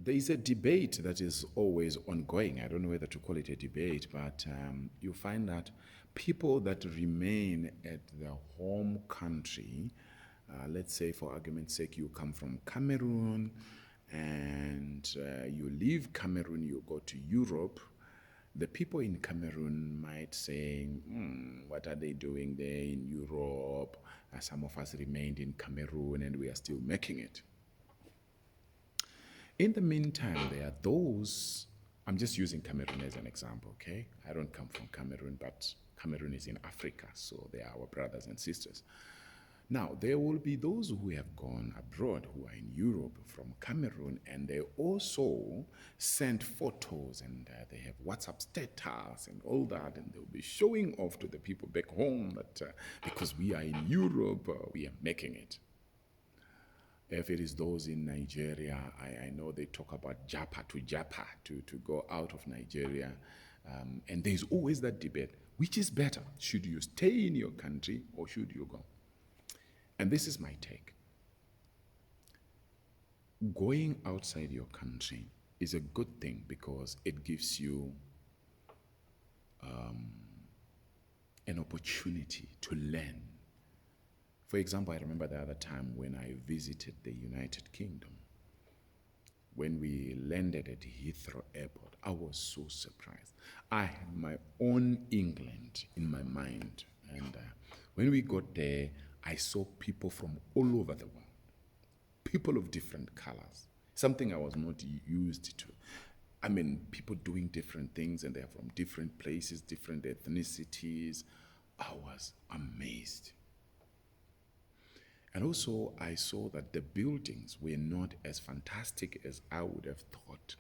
There is a debate that is always ongoing. I don't know whether to call it a debate, but you find that people that remain at the home country, let's say for argument's sake, you come from Cameroon and you leave Cameroon, you go to Europe, the people in Cameroon might say, what are they doing there in Europe? Some of us remained in Cameroon and we are still making it. In the meantime, there are those, I'm just using Cameroon as an example, okay? I don't come from Cameroon, but Cameroon is in Africa, so they are our brothers and sisters. Now, there will be those who have gone abroad, who are in Europe from Cameroon, and they also send photos and they have WhatsApp status and all that, and they'll be showing off to the people back home that because we are in Europe, we are making it. If it is those in Nigeria, I know they talk about Japa, to go out of Nigeria. And there's always that debate. Which is better? Should you stay in your country or should you go? And this is my take. Going outside your country is a good thing because it gives you an opportunity to learn. For example, I remember the other time when I visited the United Kingdom. When we landed at Heathrow Airport, I was so surprised. I had my own England in my mind. And when we got there, I saw people from all over the world, people of different colors, something I was not used to. I mean, people doing different things, and they're from different places, different ethnicities. I was amazed. And also, I saw that the buildings were not as fantastic as I would have thought.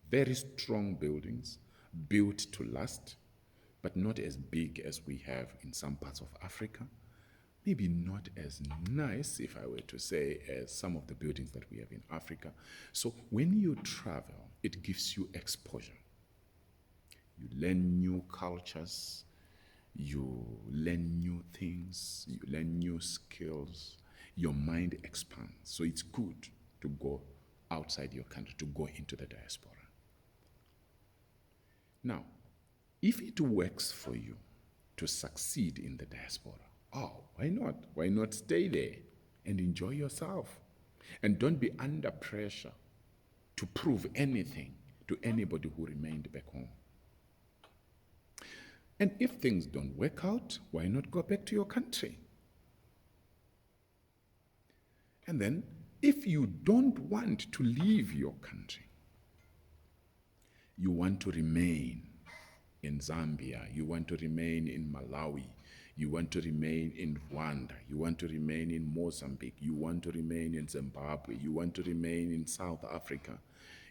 Very strong buildings, built to last, but not as big as we have in some parts of Africa. Maybe not as nice, if I were to say, as some of the buildings that we have in Africa. So when you travel, it gives you exposure. You learn new cultures, you learn new things, you learn new skills, your mind expands. So it's good to go outside your country, to go into the diaspora. Now, if it works for you to succeed in the diaspora, why not? Why not stay there and enjoy yourself? And don't be under pressure to prove anything to anybody who remained back home. And if things don't work out, why not go back to your country? And then, if you don't want to leave your country, you want to remain in Zambia, you want to remain in Malawi, you want to remain in Rwanda, you want to remain in Mozambique, you want to remain in Zimbabwe, you want to remain in South Africa,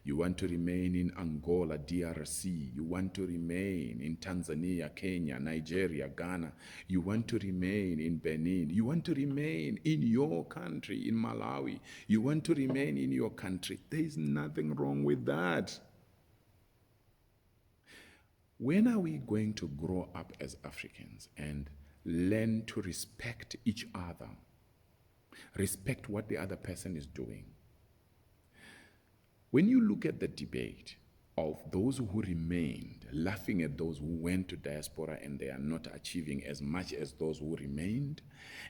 you want to remain in Angola, DRC, you want to remain in Tanzania, Kenya, Nigeria, Ghana, you want to remain in Benin, you want to remain in your country, in Malawi, you want to remain in your country. There is nothing wrong with that. When are we going to grow up as Africans and learn to respect each other, respect what the other person is doing? When you look at the debate of those who remained, laughing at those who went to diaspora and they are not achieving as much as those who remained,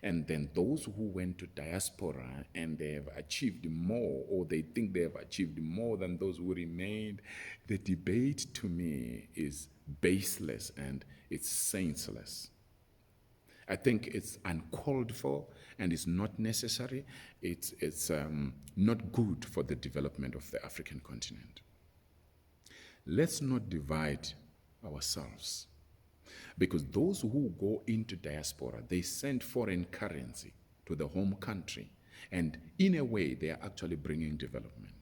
and then those who went to diaspora and they have achieved more, or they think they have achieved more than those who remained, the debate to me is baseless and it's senseless. I think it's uncalled for and it's not necessary. It's not good for the development of the African continent. Let's not divide ourselves, because those who go into diaspora, they send foreign currency to the home country, and in a way they are actually bringing development.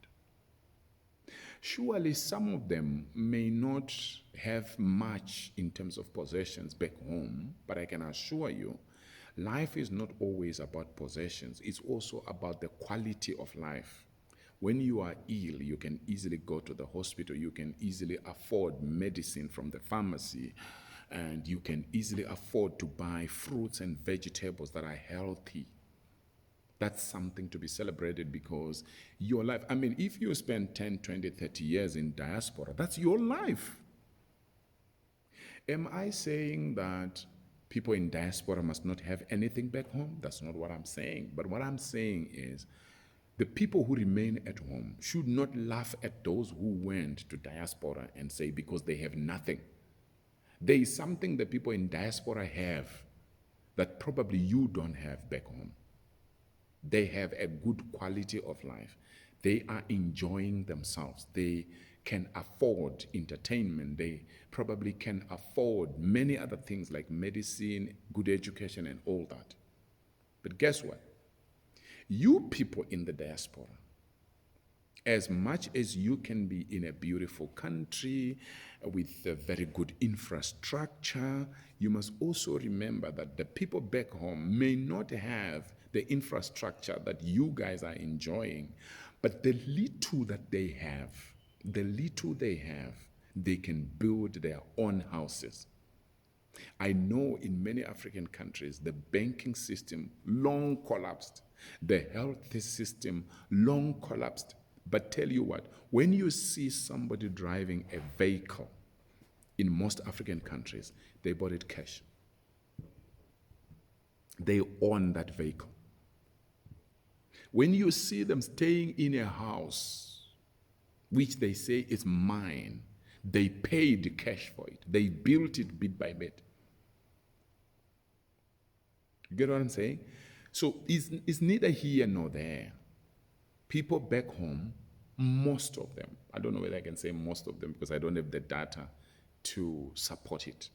Surely some of them may not have much in terms of possessions back home, but I can assure you, life is not always about possessions. It's also about the quality of life. When you are ill, you can easily go to the hospital. You can easily afford medicine from the pharmacy, and you can easily afford to buy fruits and vegetables that are healthy, That's something to be celebrated, because your life, I mean, if you spend 10, 20, 30 years in diaspora, that's your life. Am I saying that people in diaspora must not have anything back home? That's not what I'm saying. But what I'm saying is the people who remain at home should not laugh at those who went to diaspora and say because they have nothing. There is something that people in diaspora have that probably you don't have back home. They have a good quality of life. They are enjoying themselves. They can afford entertainment. They probably can afford many other things like medicine, good education, and all that. But guess what? You people in the diaspora, as much as you can be in a beautiful country with a very good infrastructure, you must also remember that the people back home may not have the infrastructure that you guys are enjoying, but the little that they have, they can build their own houses. I know in many African countries, the banking system long collapsed. The health system long collapsed. But tell you what, when you see somebody driving a vehicle in most African countries, they bought it cash. They own that vehicle. When you see them staying in a house, which they say is mine, they paid cash for it. They built it bit by bit. You get what I'm saying? So it's neither here nor there. People back home, most of them, I don't know whether I can say most of them because I don't have the data to support it.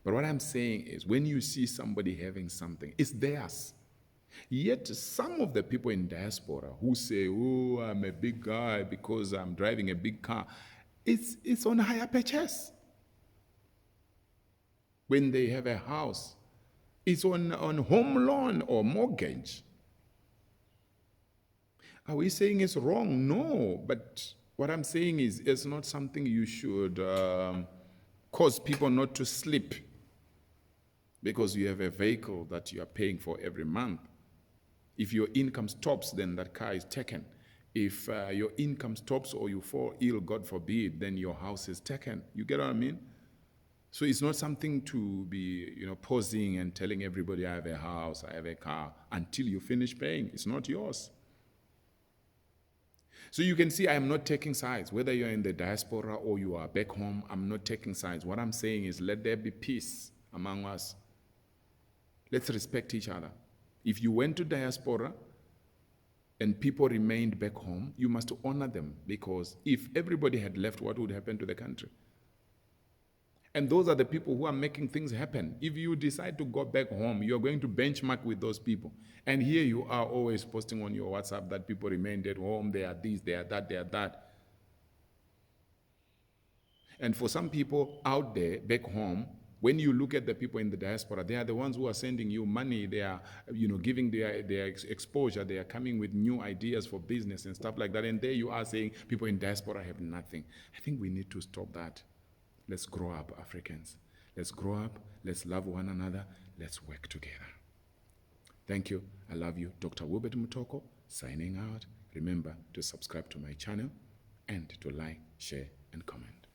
But what I'm saying is when you see somebody having something, it's theirs. Yet some of the people in diaspora who say, oh, I'm a big guy because I'm driving a big car, it's on higher purchase. When they have a house, it's on home loan or mortgage. Are we saying it's wrong? No, but what I'm saying is it's not something you should cause people not to sleep because you have a vehicle that you are paying for every month. If your income stops, then that car is taken. If your income stops or you fall ill, God forbid, then your house is taken. You get what I mean? So it's not something to be, posing and telling everybody I have a house, I have a car, until you finish paying. It's not yours. So you can see I am not taking sides. Whether you're in the diaspora or you are back home, I'm not taking sides. What I'm saying is let there be peace among us. Let's respect each other. If you went to diaspora and people remained back home, you must honor them, because if everybody had left, what would happen to the country? And those are the people who are making things happen. If you decide to go back home, you're going to benchmark with those people. And here you are always posting on your WhatsApp that people remained at home, they are this, they are that, they are that. And for some people out there, back home, when you look at the people in the diaspora, they are the ones who are sending you money. They are, giving their exposure. They are coming with new ideas for business and stuff like that. And there you are saying people in diaspora have nothing. I think we need to stop that. Let's grow up, Africans. Let's grow up. Let's love one another. Let's work together. Thank you. I love you. Dr. Wilbert Mutoko, signing out. Remember to subscribe to my channel and to like, share, and comment.